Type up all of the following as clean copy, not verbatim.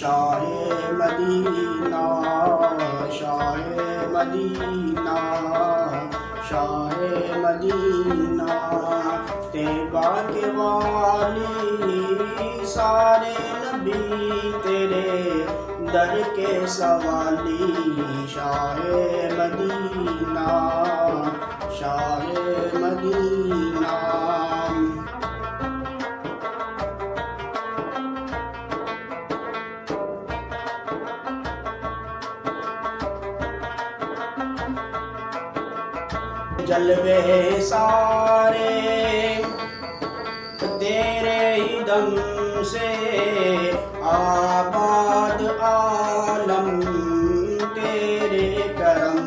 شاہ مدینہ شاہ مدینہ شاہ مدینہ طیبہ کے والی سارے نبی تیرے در کے سوالی شاہ مدینہ شاہ مدینہ جلوے سارے تیرے ہی دم سے آباد عالم تیرے کرم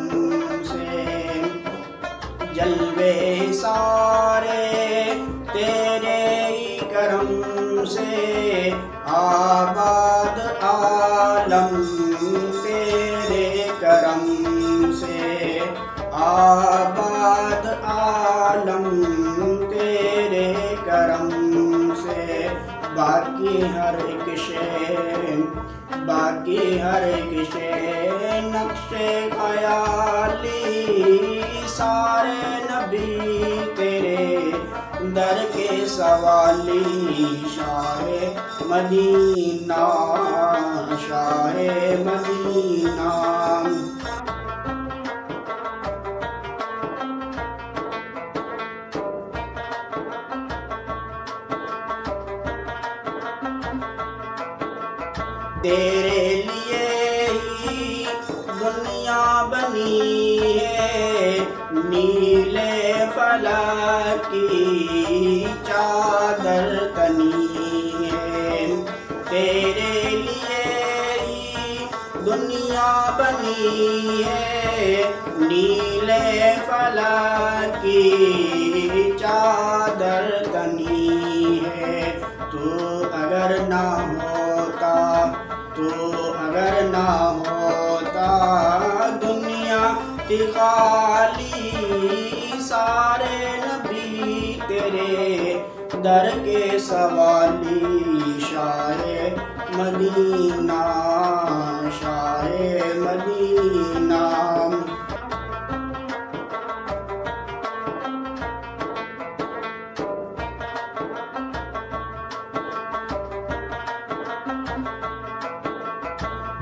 سے جلوے سارے تیرے ہی کرم سے آباد عالم تیرے کرم سے آباد عالم تیرے کرم سے باقی ہر ایک شے نقش خیالی سارے نبی تیرے در کے سوالی شاہ مدینہ شاہ مدینہ تیرے لیے ہی دنیا بنی ہے نیلے فلک کی چادر تنی ہے تیرے لیے ہی دنیا بنی ہے نیلے فلک کی چادر تنی ہے تو اگر نہ ہوتا دنیا کی خالی سارے نبی تیرے در کے سوالی شاہ مدینہ شاہ مدینہ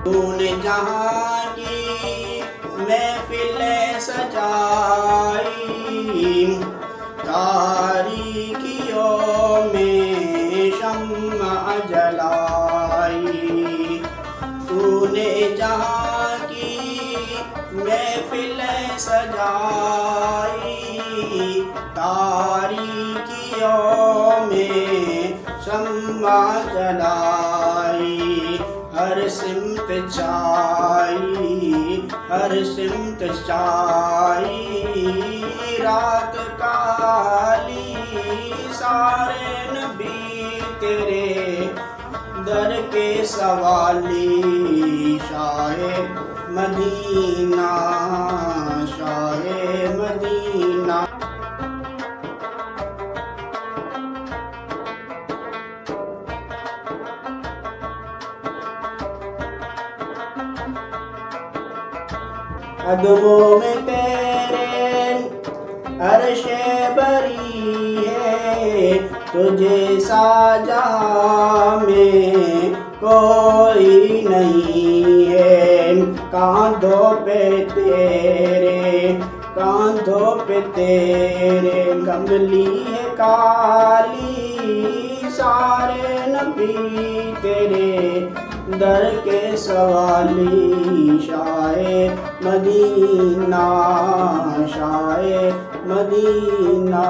تو نے جہاں کی محفلیں سجائی تاریکیوں میں شمع جلائی تو نے جہاں کی محفلیں سجائی تاریکیوں میں شمع جلائی ہر سمت چائی رات کالی سارے نبی تیرے در کے سوالی شاہ مدینہ شاہ مدینہ قدموں میں تیرے عرش بری ہے تجھے سا جہاں میں کوئی نہیں ہے کاندھوں پہ تیرے کملی ہے کالی سارے نبی تیرے در کے سوالی شاہ مدینہ شاہ مدینہ